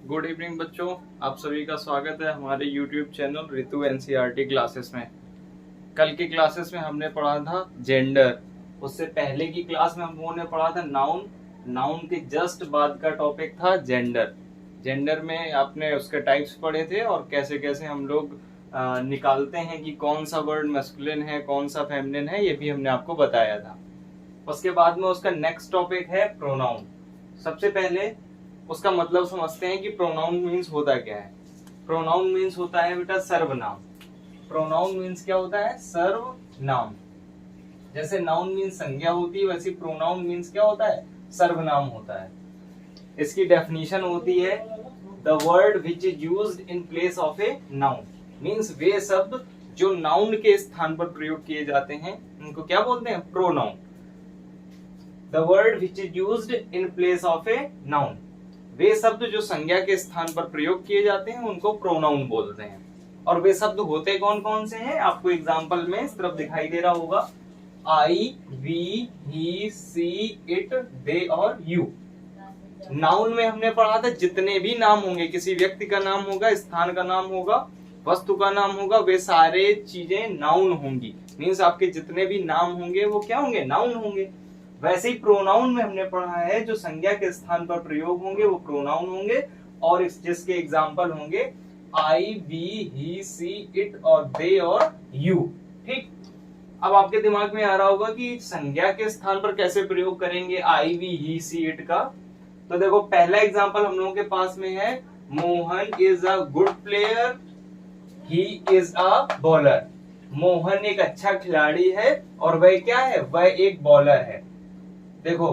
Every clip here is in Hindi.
गुड इवनिंग बच्चों, आप सभी का स्वागत है हमारे YouTube चैनल ऋतु एनसीईआरटी क्लासेस में। कल की क्लासेस में हमने पढ़ा था जेंडर। उससे पहले की क्लास में हम लोगों ने पढ़ा था नाउन। नाउन के जस्ट बाद का टॉपिक था जेंडर। जेंडर में आपने उसके टाइप्स पढ़े थे और कैसे कैसे हम लोग निकालते हैं कि कौन सा वर्ड मैस्कुलिन है, कौन सा फेमिनिन है, ये भी हमने आपको बताया था। उसके बाद में उसका नेक्स्ट टॉपिक है प्रोनाउन। सबसे पहले उसका मतलब समझते हैं कि प्रोनाउन मीन्स होता क्या है। प्रोनाउन मीन्स होता है बेटा सर्वनाम। प्रोनाउन मीन्स क्या होता है? सर्वनाम। जैसे नाउन मीन्स संज्ञा होती है, वैसे प्रोनाउन मीन्स क्या होता है? सर्वनाम होता है। इसकी डेफिनेशन होती है the word which is used in place of a noun. Means वे शब्द जो नाउन के स्थान पर प्रयोग किए जाते हैं उनको क्या बोलते हैं? Pronoun. The word which is used in place of a noun, वे शब्द जो संज्ञा के स्थान पर प्रयोग किए जाते हैं उनको प्रोनाउन बोलते हैं। और वे शब्द होते कौन कौन से हैं? आपको एग्जांपल में इस तरफ दिखाई दे रहा होगा। आई, वी, ही, सी, इट, दे और यू। नाउन में हमने पढ़ा था जितने भी नाम होंगे, किसी व्यक्ति का नाम होगा, स्थान का नाम होगा, वस्तु का नाम होगा, वे सारे चीजें नाउन होंगी। मीन्स आपके जितने भी नाम होंगे वो क्या होंगे? नाउन होंगे। वैसे ही प्रोनाउन में हमने पढ़ा है जो संज्ञा के स्थान पर प्रयोग होंगे वो प्रोनाउन होंगे, और जिसके एग्जाम्पल होंगे आई, वी, ही, सी, इट और दे और यू। ठीक, अब आपके दिमाग में आ रहा होगा कि संज्ञा के स्थान पर कैसे प्रयोग करेंगे आई, वी, ही, सी, इट का। तो देखो पहला एग्जाम्पल हम लोगों के पास में है Mohan is a good player, he is a bowler. Mohan एक अच्छा खिलाड़ी है और वह क्या है? वह एक बॉलर है। देखो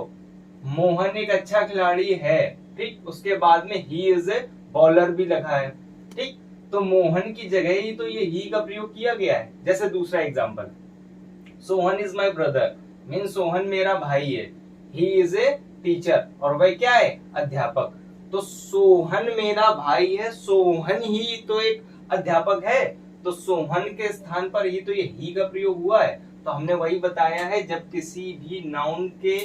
मोहन एक अच्छा खिलाड़ी है, ठीक, उसके बाद में ही इज ए बॉलर भी लिखा है। ठीक, तो मोहन की जगह ही तो ये ही का प्रयोग किया गया है। जैसे दूसरा example, Sohan is my brother, mean Sohan मेरा भाई है। ही इज ए टीचर, और वह क्या है? अध्यापक। तो सोहन मेरा भाई है, सोहन ही तो एक अध्यापक है, तो सोहन के स्थान पर ही तो ये ही का प्रयोग हुआ है। तो हमने वही बताया है जब किसी भी नाउन के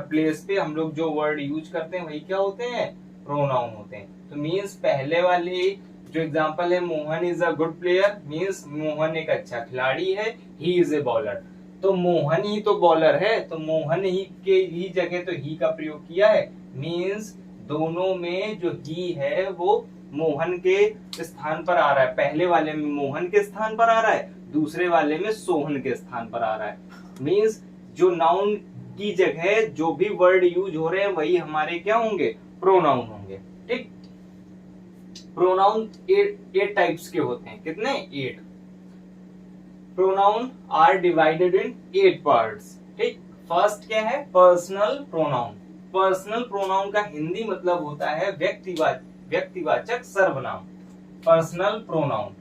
प्लेस पे हम लोग जो वर्ड यूज करते हैं वही क्या होते हैं? प्रोनाउन होते हैं। तो मीन्स पहले वाले जो एग्जांपल है Mohan is a good player, means Mohan एक अच्छा खिलाड़ी है, ही इज ए बॉलर। तो मोहन ही तो बॉलर है, तो मोहन ही के ही जगह तो ही का प्रयोग किया है। मीन्स दोनों में जो ही है वो मोहन के स्थान पर आ रहा है। पहले वाले में मोहन के स्थान पर आ रहा है, दूसरे वाले में सोहन के स्थान पर आ रहा है। मीन्स जो नाउन की जगह जो भी वर्ड यूज हो रहे हैं वही हमारे क्या होंगे? प्रोनाउन होंगे। ठीक, प्रोनाउन 8 टाइप्स के होते हैं। कितने? 8। Pronoun are divided in 8 parts. ठीक, फर्स्ट क्या है? Personal pronoun. पर्सनल प्रोनाउन का हिंदी मतलब होता है व्यक्तिवाचक सर्वनाम। पर्सनल प्रोनाउन,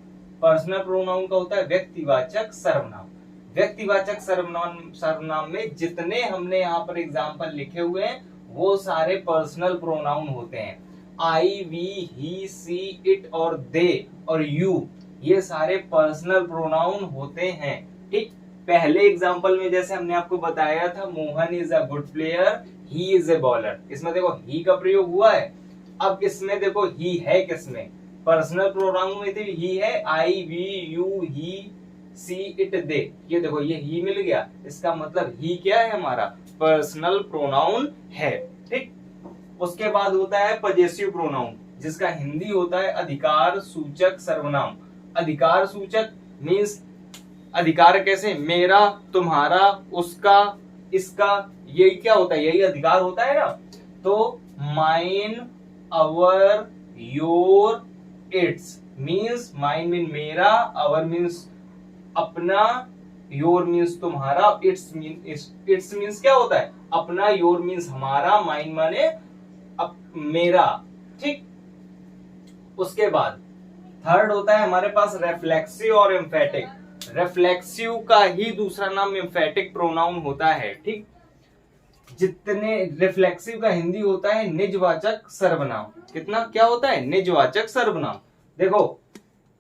पर्सनल प्रोनाउन का होता है व्यक्तिवाचक सर्वनाम। व्यक्तिवाचक सर्वनाम में जितने हमने यहाँ पर एग्जाम्पल लिखे हुए हैं वो सारे पर्सनल प्रोनाउन होते हैं। आई, वी, ही, सी, इट और दे और यू, ये सारे पर्सनल प्रोनाउन होते हैं। ठीक, पहले एग्जाम्पल में जैसे हमने आपको बताया था Mohan is a good player, he is a bowler, इसमें देखो ही का प्रयोग हुआ है। अब इसमें देखो ही है किसमें? पर्सनल प्रोनाउन में तो ही है, I, we, you, he, she, it, they. ये देखो ये ही मिल गया, इसका मतलब ही क्या है? हमारा पर्सनल प्रोनाउन है। ठीक, उसके बाद होता है पजेसिव प्रोनाउन, जिसका हिंदी होता है अधिकार सूचक सर्वनाम। अधिकार सूचक मीन्स अधिकार कैसे? मेरा, तुम्हारा, उसका, इसका, यही क्या होता है? यही अधिकार होता है ना। तो mine, our, your, it's. Means mine mean मेरा, अवर मीन्स अपना, योर मीन्स तुम्हारा, इट्स मीन्स क्या होता है? अपना, योर मीन्स हमारा, माइन माने मेरा। ठीक, उसके बाद थर्ड होता है हमारे पास रेफ्लेक्सिव और एम्फेटिक। रेफ्लेक्सिव का ही दूसरा नाम एम्फेटिक प्रोनाउन होता है। ठीक, जितने रिफ्लेक्सिव का हिंदी होता है निजवाचक सर्वनाम। कितना क्या होता है? निजवाचक सर्वनाम। देखो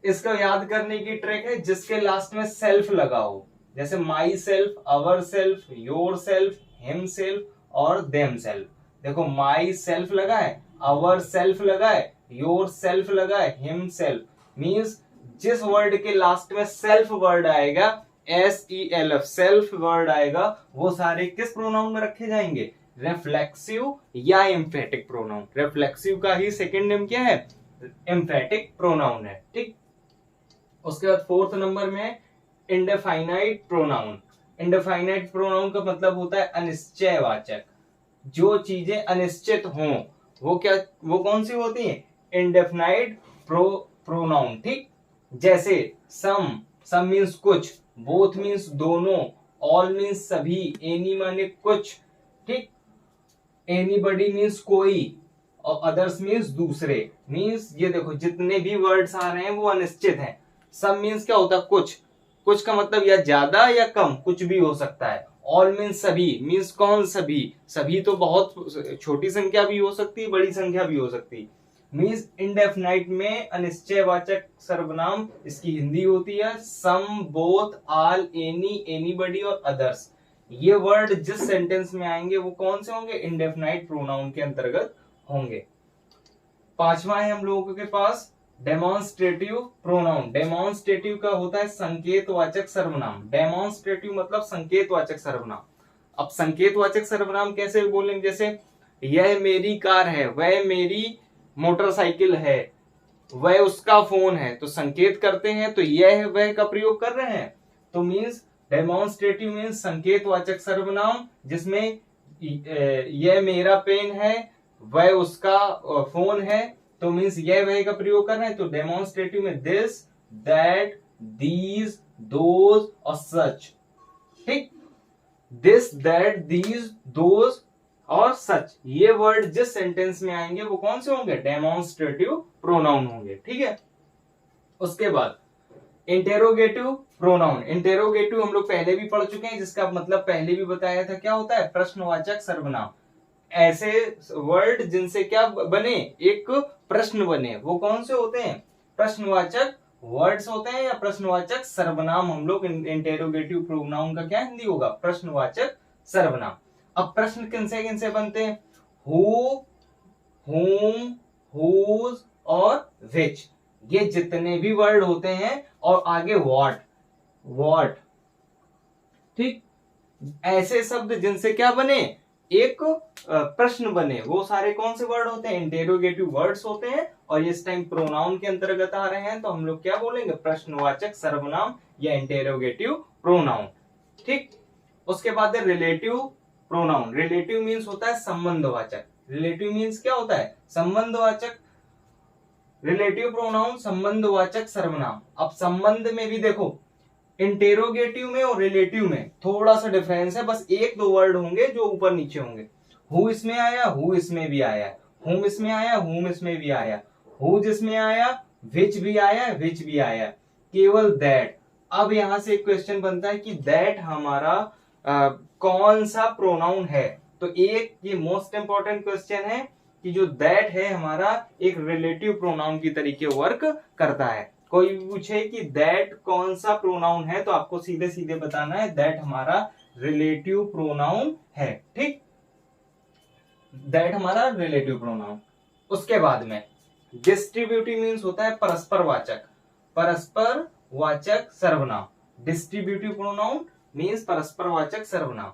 इसको याद करने की ट्रिक है जिसके लास्ट में सेल्फ लगा हो, जैसे my self, our self, your self, him self और देम सेल्फ। देखो माई सेल्फ लगा है, अवर सेल्फ लगा है, योर सेल्फ लगा है, हिम सेल्फ, मीन्स जिस वर्ड के लास्ट में सेल्फ वर्ड आएगा, SELF सेल्फ वर्ड आएगा, वो सारे किस प्रोनाउन में रखे जाएंगे, रेफ्लेक्सिव या एम्फेटिक प्रोनाउन। रेफ्लेक्सिव का ही सेकंड नेम क्या है, एम्फेटिक प्रोनाउन है। ठीक, उसके बाद फोर्थ नंबर में इंडेफाइनाइट प्रोनाउन। इंडेफाइनाइट प्रोनाउन का मतलब होता है अनिश्चयवाचक। जो चीजें अनिश्चित हों वो क्या, वो कौन सी होती हैं, इंडेफिनाइट प्रोनाउन। ठीक, जैसे सम मीन्स कुछ, बोथ मीन्स दोनों, ऑल मीन्स सभी, एनी माने कुछ। ठीक, एनीबडी मीन्स कोई, और अदर्स मीन्स दूसरे। मीन्स ये देखो जितने भी वर्ड्स आ रहे हैं वो अनिश्चित हैं। सम मीन्स क्या होता है, कुछ का मतलब या ज्यादा या कम, कुछ भी हो सकता है। ऑल मीन्स सभी, मीन्स कौन सभी तो बहुत छोटी संख्या भी हो सकती है, बड़ी संख्या भी हो सकती है। मीन्स इंडेफिनाइट में अनिश्चयवाचक सर्वनाम इसकी हिंदी होती है सम, बोथ, ऑल, एनी, एनीबडी और अदर्स। ये वर्ड जिस सेंटेंस में आएंगे वो कौन से होंगे, इंडेफिनाइट प्रोनाउन के अंतर्गत होंगे। पांचवा है हम लोगों के पास डेमोन्स्ट्रेटिव प्रोनाउन। डेमोन्स्ट्रेटिव का होता है संकेतवाचक सर्वनाम। डेमोन्स्ट्रेटिव मतलब संकेतवाचक सर्वनाम। अब संकेतवाचक सर्वनाम कैसे बोलेंगे, जैसे यह मेरी कार है, वह मेरी मोटरसाइकिल है, वह उसका फोन है, तो संकेत करते हैं तो यह वह का प्रयोग कर रहे हैं। तो मीन्स डेमोन्स्ट्रेटिव मीन्स संकेतवाचक सर्वनाम जिसमें यह मेरा पेन है, वह उसका फोन है, तो मीन्स यह वह का प्रयोग कर रहे हैं। तो डेमोन्स्ट्रेटिव में दिस, दैट, दीज, दोज और सच। ठीक, दिस, दैट, दीज, दोज और सच, ये वर्ड जिस सेंटेंस में आएंगे वो कौन से होंगे, डेमोन्स्ट्रेटिव प्रोनाउन होंगे। ठीक है, उसके बाद इंटेरोगेटिव प्रोनाउन। इंटेरोगेटिव हम लोग पहले भी पढ़ चुके हैं, जिसका मतलब पहले भी बताया था, क्या होता है, प्रश्नवाचक सर्वनाम। ऐसे वर्ड जिनसे क्या बने, एक प्रश्न बने, वो कौन से होते हैं, प्रश्नवाचक वर्ड्स होते हैं या प्रश्नवाचक सर्वनाम। हम लोग इंटेरोगेटिव प्रोनाउन का क्या हिंदी होगा, प्रश्नवाचक सर्वनाम। अब प्रश्न किनसे बनते हैं, हु, whom, whose और which, ये जितने भी वर्ड होते हैं, और आगे what। ठीक, ऐसे शब्द जिनसे क्या बने, एक प्रश्न बने, वो सारे कौन से वर्ड होते हैं, इंटेरोगेटिव वर्ड्स होते हैं। और इस टाइम प्रोनाउन के अंतर्गत आ रहे हैं, तो हम लोग क्या बोलेंगे, प्रश्नवाचक सर्वनाम या इंटेरोगेटिव प्रोनाउन। ठीक, उसके बाद है रिलेटिव प्रोनाउन। रिलेटिव मीन्स होता है संबंधवाचक। रिलेटिव मीन्स क्या होता है, संबंधवाचक। रिलेटिव प्रोनाउन संबंधवाचक सर्वनाम। अब संबंध में भी देखो, इंटेरोगेटिव में और रिलेटिव में थोड़ा सा डिफरेंस है, बस एक दो वर्ड होंगे जो ऊपर नीचे होंगे। हु इसमें आया, हु इसमें भी आया, हुम इसमें आया, हुम इसमें भी आया, हु जिसमें आया, विच भी आया, विच भी आया, केवल दैट। अब यहां से एक क्वेश्चन बनता है कि दैट हमारा कौन सा प्रोनाउन है। तो एक ये मोस्ट इंपॉर्टेंट क्वेश्चन है कि जो दैट है हमारा एक रिलेटिव प्रोनाउन की तरीके वर्क करता है। कोई भी पूछे कि दैट कौन सा प्रोनाउन है, तो आपको सीधे सीधे बताना है दैट हमारा रिलेटिव प्रोनाउन है। ठीक, दैट हमारा रिलेटिव प्रोनाउन। उसके बाद में डिस्ट्रीब्यूटिव मीन्स होता है परस्पर वाचक। परस्पर वाचक सर्वनाम। डिस्ट्रीब्यूटिव प्रोनाउन मीन्स परस्पर वाचक सर्वनाम।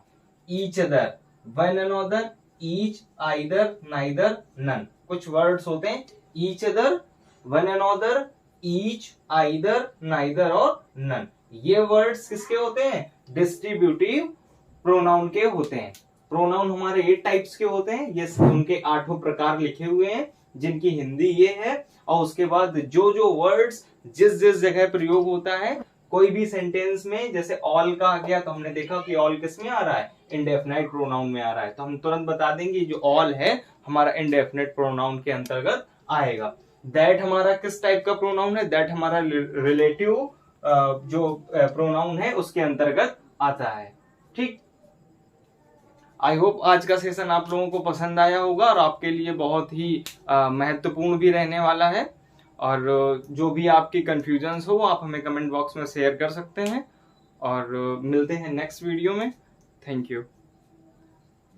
Each other, one another, each, either, neither, none. कुछ वर्ड्स होते हैं each other, one another, each, either, neither और नन। ये वर्ड्स किसके होते हैं, डिस्ट्रीब्यूटिव प्रोनाउन के होते हैं। प्रोनाउन हमारे 8 टाइप्स के होते हैं, ये उनके 8 प्रकार लिखे हुए हैं, जिनकी हिंदी ये है। और उसके बाद जो जो वर्ड्स जिस जिस जगह प्रयोग होता है, कोई भी सेंटेंस में, जैसे ऑल का आ गया तो हमने देखा कि ऑल किस में आ रहा है, इंडेफिनाइट प्रोनाउन में आ रहा है, तो हम तुरंत बता देंगे जो ऑल है हमारा इंडेफिनाइट प्रोनाउन के अंतर्गत आएगा। दैट हमारा किस टाइप का प्रोनाउन है, दैट हमारा रिलेटिव जो प्रोनाउन है उसके अंतर्गत आता है। ठीक, आई होप आज का सेशन आप लोगों को पसंद आया होगा और आपके लिए बहुत ही महत्वपूर्ण भी रहने वाला है। और जो भी आपकी कंफ्यूजन्स हो आप हमें कमेंट बॉक्स में शेयर कर सकते हैं। और मिलते हैं नेक्स्ट वीडियो में। Thank you.